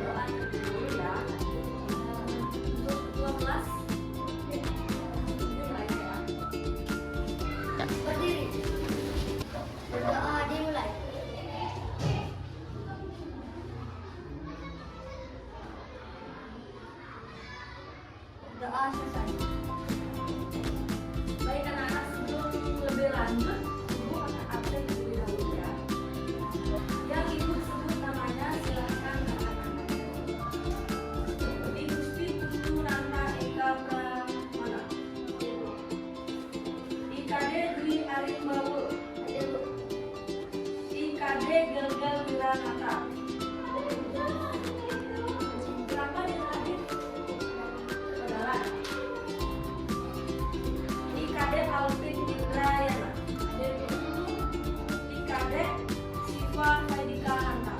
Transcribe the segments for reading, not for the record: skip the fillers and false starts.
doa dulu ya. Untuk ketua kelas dimulai ya. Berdiri. Doa dimulai. Doa selesai. Baik anak-anak, sebelum lebih lanjut, ibu akan absen terlebih dahulu ya. Yang ibu sebut namanya silahkan katakan. Igusti Putu Nana Eka Pramana, IKD Dwi Arimbawu, IKD Gelgel Wiranata. Berapa yang hadir? Saudara. IKD Alvin Indrayana, IKD Siva Saidika Hanta.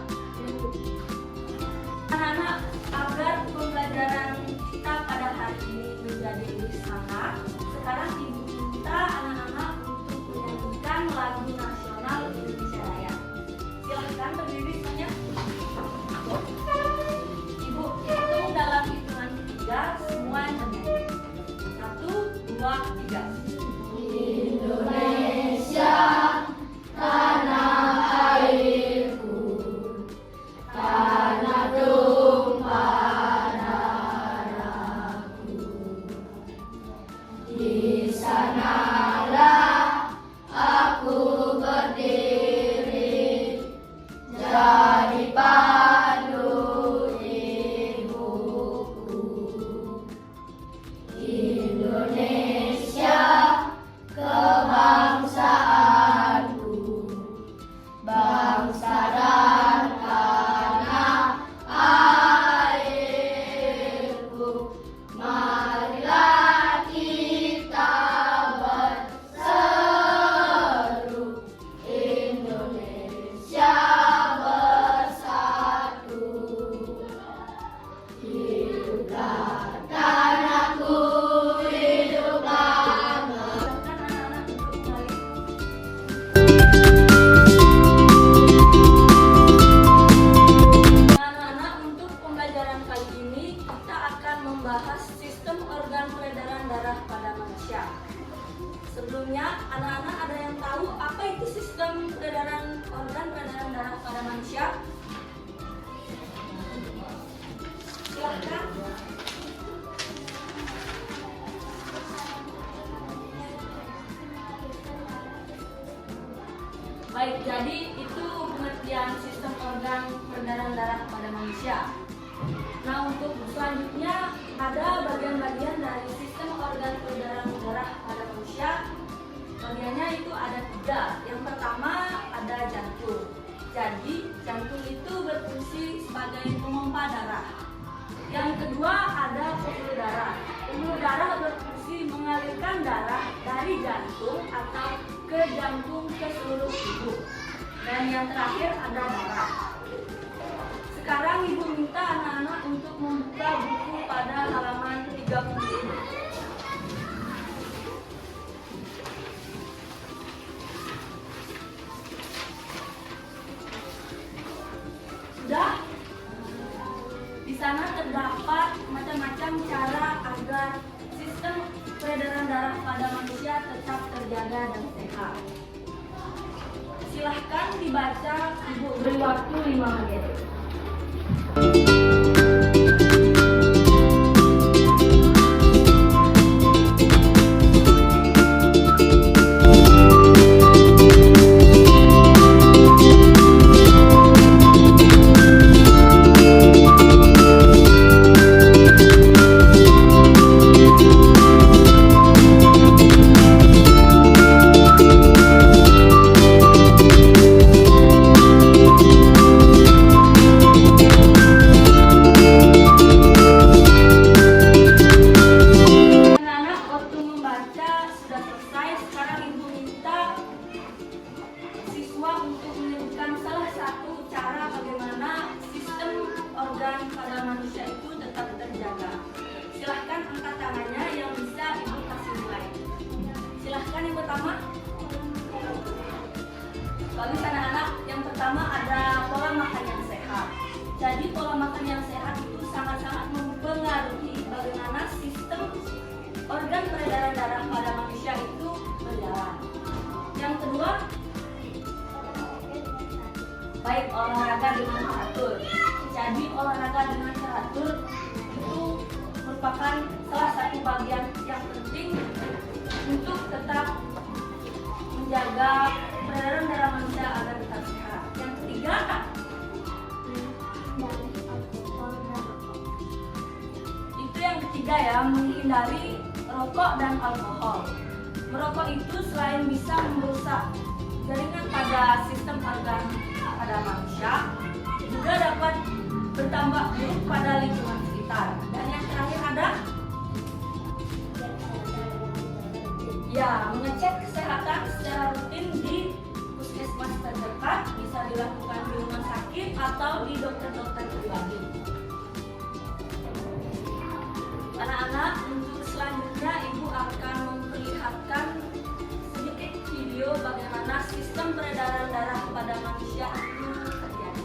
Anak-anak, agar pembelajaran kita pada hari ini menjadi lebih semangat, sekarang ibu minta anak-anak untuk menyanyikan lagu nasional Indonesia Raya. Silahkan berdiri semuanya. Ibu hitung dalam hitungan ketiga, semua bernyanyi. 1, 2, 3. Indonesia, tanah airku, tanah tumpah darahku. Di sanalah aku berdiri, jadi pandu ibuku. Indonesia, kebangsaanku, bangsa dan tanah airku. Marilah kita berseru, Indonesia bersatu. Hiduplah tanahku, hiduplah. Silakan anak-anak untuk kembali. Anak-anak, untuk pembelajaran kali ini kita akan membahas sistem organ peredaran darah pada manusia. Sebelumnya, anak-anak ada yang tahu apa itu sistem organ peredaran darah pada manusia? Silahkan. Baik, jadi itu pengertian sistem organ peredaran darah pada manusia. Nah, untuk selanjutnya ada bagian-bagian dari sistem organ peredaran darah pada manusia. Bagiannya itu ada 3. Yang pertama ada jantung. Jadi jantung itu berfungsi sebagai pemompa darah. Yang kedua ada pembuluh darah. Pembuluh darah berfungsi mengalirkan darah dari jantung atau ke jantung ke seluruh tubuh. Dan yang terakhir ada darah. Sekarang ibu minta anak-anak untuk membuka buku pada halaman 30. Sudah? Di sana terdapat macam-macam cara agar sistem peredaran darah pada manusia tetap terjaga dan sehat. Silahkan dibaca, ibu beri waktu 5 menit. peredaran darah pada manusia itu berjalan. Yang kedua, baik olahraga dengan teratur. Jadi olahraga dengan teratur itu merupakan salah satu bagian yang penting untuk tetap menjaga peredaran darah manusia agar tetap sehat. Yang ketiga, itu yang ketiga ya, menghindari rokok dan alkohol. Merokok itu selain bisa merusak jaringan pada sistem organ pada manusia, juga dapat berdampak buruk pada lingkungan sekitar. Dan yang terakhir ada ya, mengecek kesehatan secara rutin di puskesmas terdekat, bisa dilakukan di rumah sakit atau di dokter-dokter pribadi. Anak-anak, untuk selanjutnya Ibu akan memperlihatkan sedikit video bagaimana sistem peredaran darah pada manusia itu terjadi.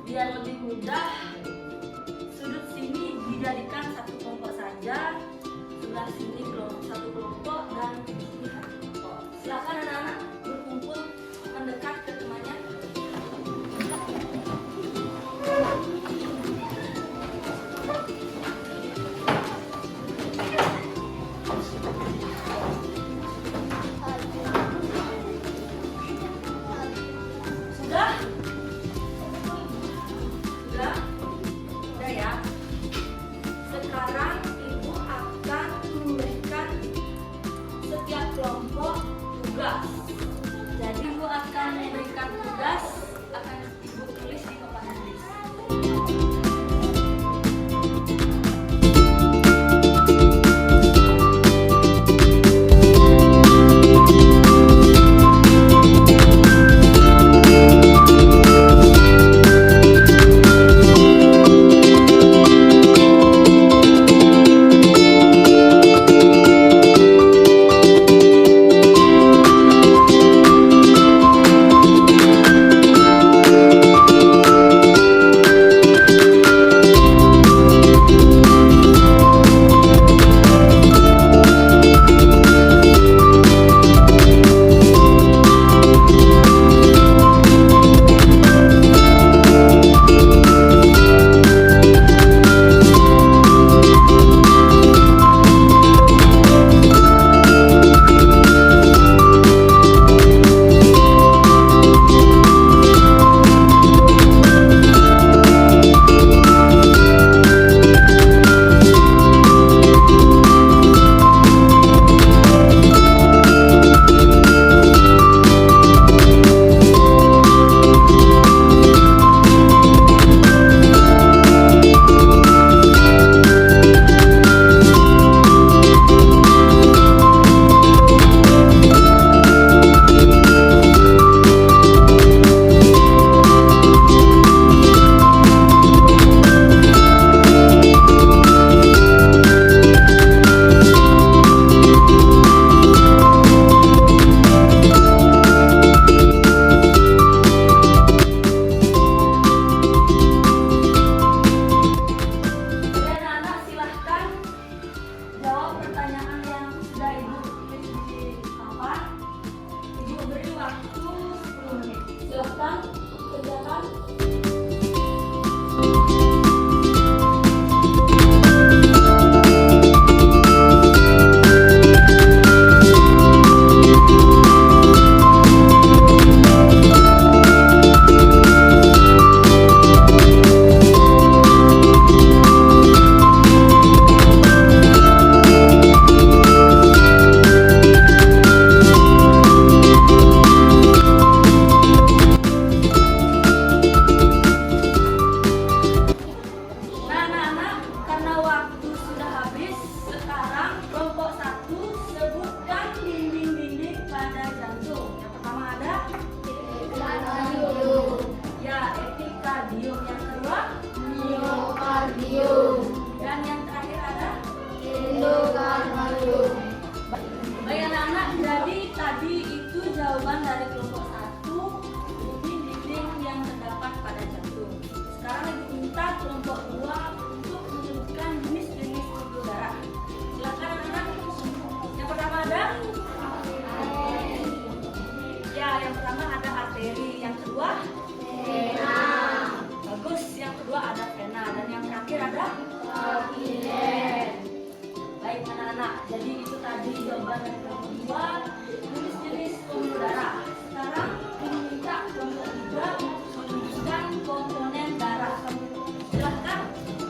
Biar lebih mudah, sudut sini dijadikan satu kelompok saja, sebelah sini satu kelompok, dan sini satu kelompok. Silakan anak-anak berkumpul mendekat ke temannya. Sudah? waktu 10 menit. Silahkan kerjakan. Dan yang terakhir ada endokardium. baik anak-anak, jadi tadi itu jawaban dari kelompok 1, dinding-dinding yang terdapat pada jantung. Sekarang ibu minta kelompok 2 untuk menyebutkan jenis-jenis pembuluh darah. Silakan anak-anak. Yang pertama ada yang pertama ada arteri, yang kedua Vena. bagus, yang kedua ada vena, dan yang terakhir ada Kapiler. baik anak-anak, jadi itu tadi jawaban dari kelompok 2 jenis-jenis pembuluh darah. Sekarang ibu minta kelompok 3 menyebutkan komponen darah. Silahkan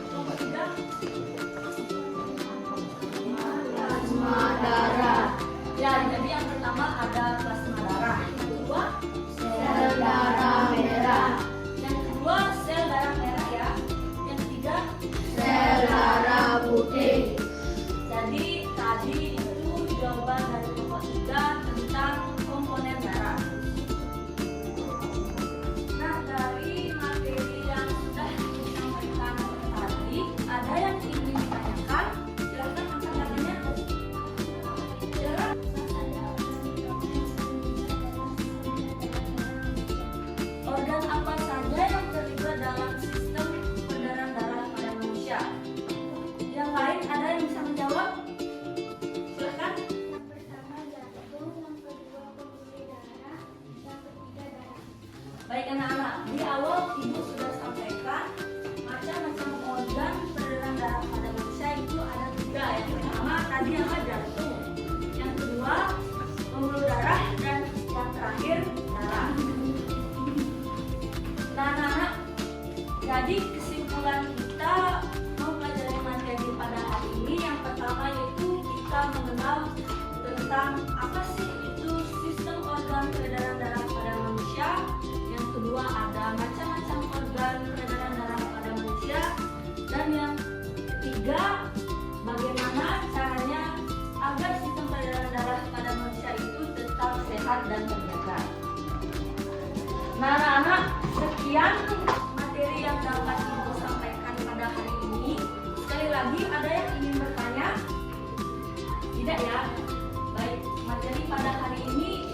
kelompok 3. Plasma darah. Ya, jadi yang pertama ada plasma darah, yang kedua Sel darah merah. yang kedua sel darah merah ya, yang ketiga Sel darah putih. jadi tadi itu jawaban dari kelompok 3 tentang komponen darah. Nah, dari materi yang sudah disampaikan tadi, ada yang ingin ditanyakan? Silakan angkat tangannya. Silakan. Organ apa saja yang terlibat dalam sistem peredaran darah pada manusia? Yang lain ada yang bisa menjawab? Silakan. Yang pertama jantung, yang kedua pembuluh darah, yang ketiga darah. Baik anak-anak, di awal ibu sudah sampaikan macam-macam organ peredaran darah pada manusia itu ada 3. Yang pertama tadi apa? Jantung. Yang kedua pembuluh darah, dan yang terakhir darah. Nah anak-anak, jadi kesimpulan kita mempelajari materi pada hari ini yang pertama yaitu kita mengenal tentang apa sih itu sistem organ peredaran darah pada manusia. Yang kedua ada macam-macam organ peredaran darah pada manusia, dan yang ketiga bagaimana caranya agar sistem peredaran darah pada manusia itu tetap sehat dan terjaga. Nah anak-anak, sekian materi yang dapat ibu sampaikan pada hari ini. Sekali lagi ada yang ingin bertanya? Tidak ya? Baik, materi pada hari ini